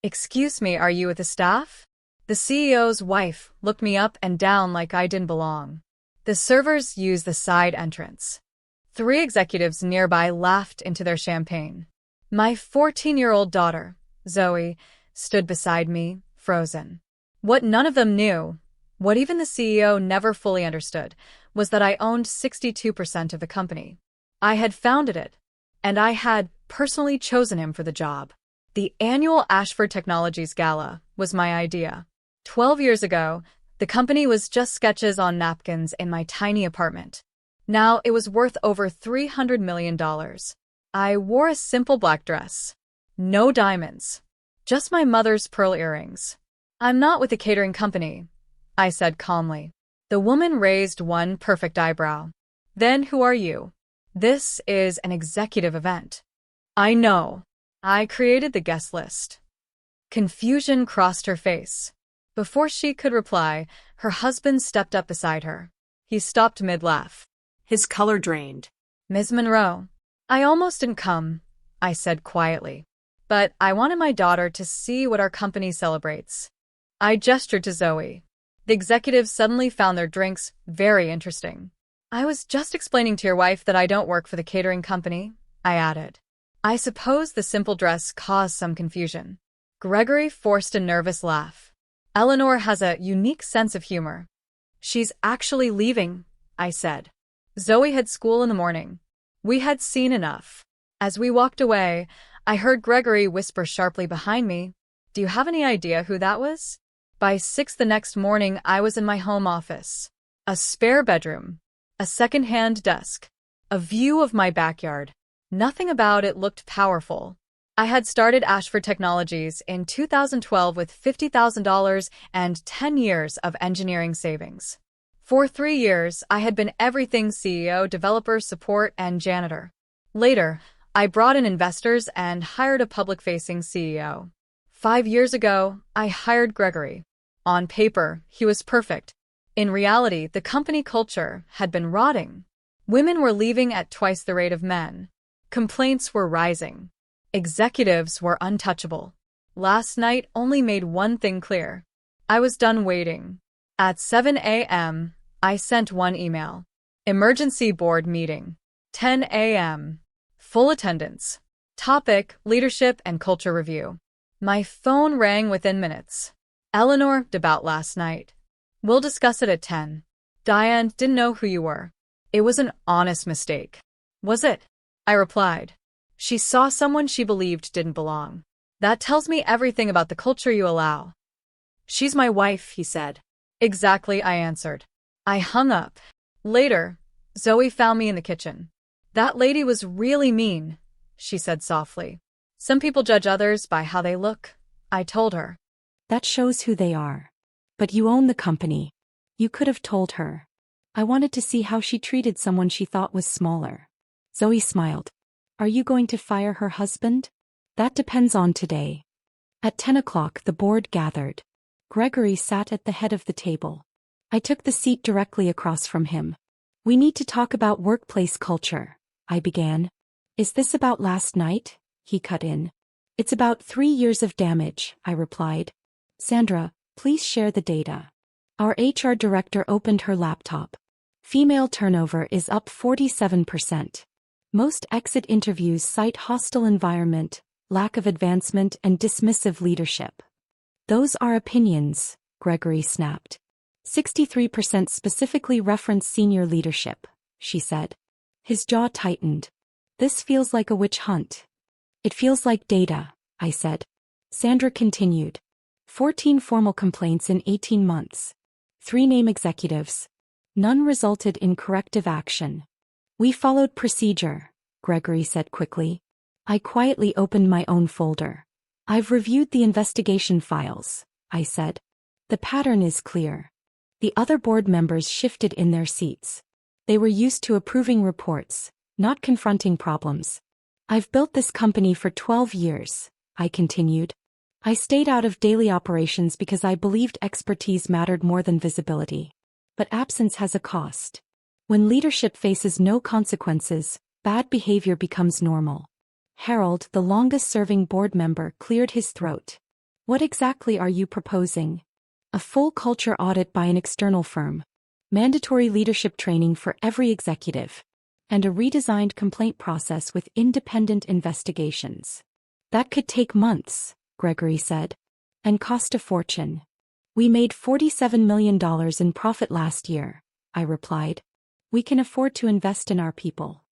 "Excuse me, are you with the staff?" The CEO's wife looked me up and down like I didn't belong. The servers used the side entrance. 3 executives nearby laughed into their champagne. My 14-year-old daughter, Zoey, stood beside me, frozen. What none of them knew, what even the CEO never fully understood, was that I owned 62% of the company. I had founded it, and I had personally chosen him for the job. The annual Ashford Technologies Gala was my idea. 12 years ago, the company was just sketches on napkins in my tiny apartment. Now it was worth over $300 million. I wore a simple black dress. No diamonds. Just my mother's pearl earrings. "I'm not with a catering company," I said calmly. The woman raised one perfect eyebrow. "Then who are you?" "This is an executive event." "I know. I created the guest list." Confusion crossed her face. Before she could reply, her husband stepped up beside her. He stopped mid-laugh. His color drained. "Ms. Monroe, I almost didn't come," I said quietly. "But I wanted my daughter to see what our company celebrates." I gestured to Zoey. The executives suddenly found their drinks very interesting. "I was just explaining to your wife that I don't work for the catering company," I added. I suppose the simple dress caused some confusion. Gregory forced a nervous laugh. "Eleanor has a unique sense of humor." "She's actually leaving," I said. Zoey had school in the morning. We had seen enough. As we walked away, I heard Gregory whisper sharply behind me, "Do you have any idea who that was?" By 6 the next morning, I was in my home office. A spare bedroom. A second-hand desk. A view of my backyard. Nothing about it looked powerful. I had started Ashford Technologies in 2012 with $50,000 and 10 years of engineering savings. For 3 years, I had been everything CEO, developer, support, and janitor. Later, I brought in investors and hired a public-facing CEO. 5 years ago, I hired Gregory. On paper, he was perfect. In reality, the company culture had been rotting. Women were leaving at twice the rate of men. Complaints were rising. Executives were untouchable. Last night only made one thing clear. I was done waiting. At 7 a.m., I sent one email. Emergency board meeting. 10 a.m. Full attendance. Topic: leadership and culture review. My phone rang within minutes. "Eleanor, about last night. We'll discuss it at 10. Diane didn't know who you were. It was an honest mistake." "Was it?" I replied. "She saw someone she believed didn't belong. That tells me everything about the culture you allow." "She's my wife," he said. "Exactly," I answered. I hung up. Later, Zoey found me in the kitchen. "That lady was really mean," she said softly. "Some people judge others by how they look," I told her. "That shows who they are. But you own the company. You could have told her." I wanted to see how she treated someone she thought was smaller. Zoey smiled. "Are you going to fire her husband?" "That depends on today." At 10 o'clock the board gathered. Gregory sat at the head of the table. I took the seat directly across from him. "We need to talk about workplace culture," I began. "Is this about last night?" he cut in. "It's about 3 years of damage," I replied. "Sandra, please share the data." Our HR director opened her laptop. Female turnover is up 47%. Most exit interviews cite hostile environment, lack of advancement, and dismissive leadership. "Those are opinions," Gregory snapped. 63% specifically reference senior leadership, she said. His jaw tightened. "This feels like a witch hunt." "It feels like data," I said. Sandra continued. 14 formal complaints in 18 months. 3 name executives. None resulted in corrective action. "We followed procedure," Gregory said quickly. I quietly opened my own folder. "I've reviewed the investigation files," I said. "The pattern is clear." The other board members shifted in their seats. They were used to approving reports, not confronting problems. "I've built this company for 12 years, I continued. I stayed out of daily operations because I believed expertise mattered more than visibility. But absence has a cost. When leadership faces no consequences, bad behavior becomes normal." Harold, the longest-serving board member, cleared his throat. What exactly are you proposing? A full culture audit by an external firm. Mandatory leadership training for every executive. And a redesigned complaint process with independent investigations. That could take months, Gregory said. And cost a fortune. We made $47 million in profit last year, I replied. We can afford to invest in our people.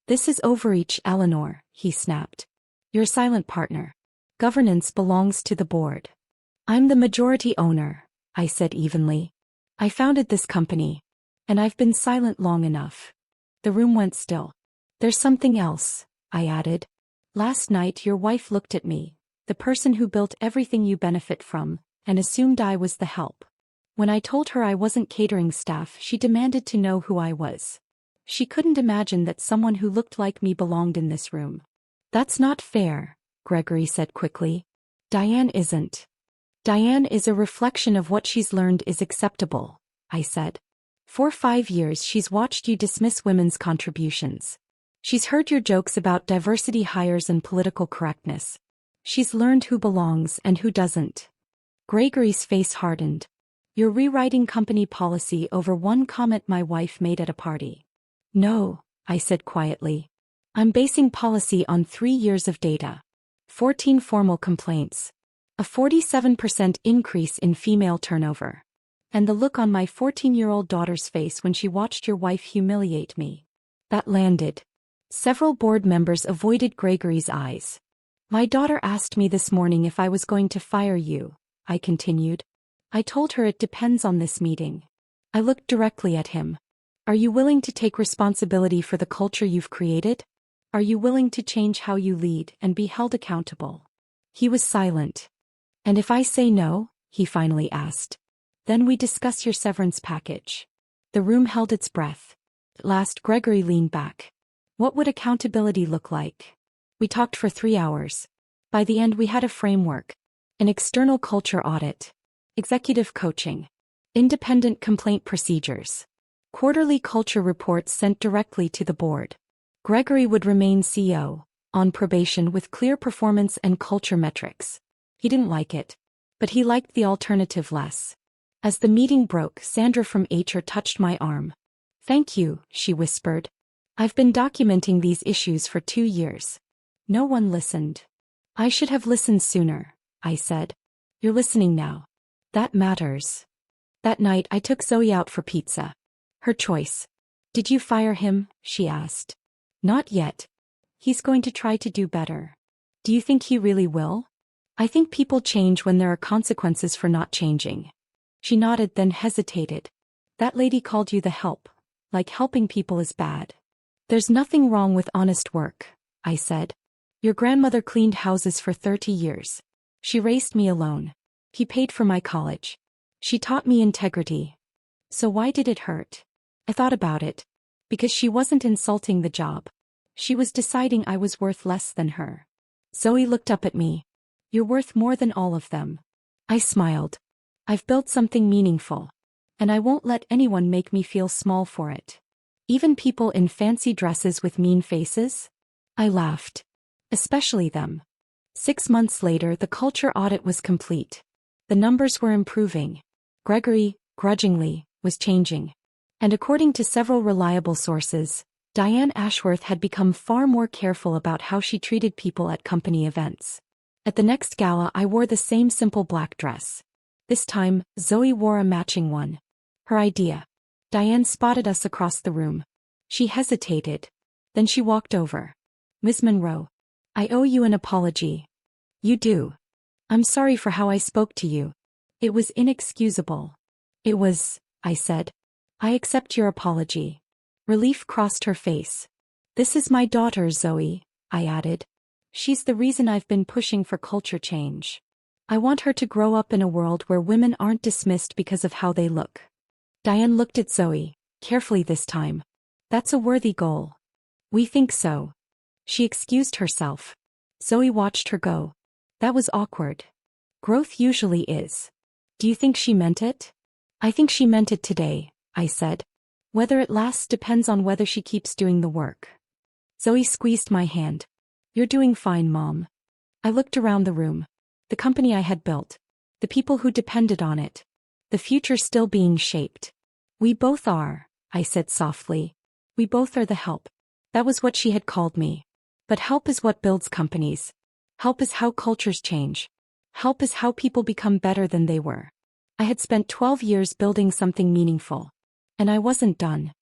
This is overreach, Eleanor, he snapped. You're a silent partner. Governance belongs to the board. I'm the majority owner, I said evenly. I founded this company. And I've been silent long enough. The room went still. There's something else, I added. Last night your wife looked at me, the person who built everything you benefit from, and assumed I was the help. When I told her I wasn't catering staff, she demanded to know who I was. She couldn't imagine that someone who looked like me belonged in this room. That's not fair, Gregory said quickly. Diane isn't. Diane is a reflection of what she's learned is acceptable, I said. For 5 years she's watched you dismiss women's contributions. She's heard your jokes about diversity hires and political correctness. She's learned who belongs and who doesn't. Gregory's face hardened. You're rewriting company policy over one comment my wife made at a party. No, I said quietly. I'm basing policy on 3 years of data. 14 formal complaints. A 47% increase in female turnover. And the look on my 14-year-old daughter's face when she watched your wife humiliate me. That landed. Several board members avoided Gregory's eyes. My daughter asked me this morning if I was going to fire you, I continued. I told her it depends on this meeting. I looked directly at him. Are you willing to take responsibility for the culture you've created? Are you willing to change how you lead and be held accountable? He was silent. And if I say no, he finally asked. Then we discuss your severance package. The room held its breath. At last Gregory leaned back. What would accountability look like? We talked for 3 hours. By the end we had a framework. An external culture audit. Executive coaching. Independent complaint procedures. Quarterly culture reports sent directly to the board. Gregory would remain CEO, on probation with clear performance and culture metrics. He didn't like it. But he liked the alternative less. As the meeting broke, Sandra from HR touched my arm. Thank you, she whispered. I've been documenting these issues for 2 years. No one listened. I should have listened sooner, I said. You're listening now. That matters. That night I took Zoey out for pizza. Her choice. Did you fire him? She asked. Not yet. He's going to try to do better. Do you think he really will? I think people change when there are consequences for not changing. She nodded, then hesitated. That lady called you the help. Like helping people is bad. There's nothing wrong with honest work, I said. Your grandmother cleaned houses for 30 years. She raised me alone. He paid for my college. She taught me integrity. So why did it hurt? I thought about it. Because she wasn't insulting the job. She was deciding I was worth less than her. Zoey looked up at me. You're worth more than all of them. I smiled. I've built something meaningful. And I won't let anyone make me feel small for it. Even people in fancy dresses with mean faces? I laughed. Especially them. 6 months later, the culture audit was complete. The numbers were improving. Gregory, grudgingly, was changing. And according to several reliable sources, Diane Ashworth had become far more careful about how she treated people at company events. At the next gala, I wore the same simple black dress. This time, Zoey wore a matching one. Her idea. Diane spotted us across the room. She hesitated. Then she walked over. Ms. Monroe. I owe you an apology. You do. I'm sorry for how I spoke to you. It was inexcusable. It was, I said. I accept your apology. Relief crossed her face. This is my daughter, Zoey, I added. She's the reason I've been pushing for culture change. I want her to grow up in a world where women aren't dismissed because of how they look. Diane looked at Zoey, carefully this time. That's a worthy goal. We think so. She excused herself. Zoey watched her go. That was awkward. Growth usually is. Do you think she meant it? I think she meant it today, I said. Whether it lasts depends on whether she keeps doing the work. Zoey squeezed my hand. You're doing fine, Mom. I looked around the room. The company I had built. The people who depended on it. The future still being shaped. We both are, I said softly. We both are the help. That was what she had called me. But help is what builds companies. Help is how cultures change. Help is how people become better than they were. I had spent 12 years building something meaningful. And I wasn't done.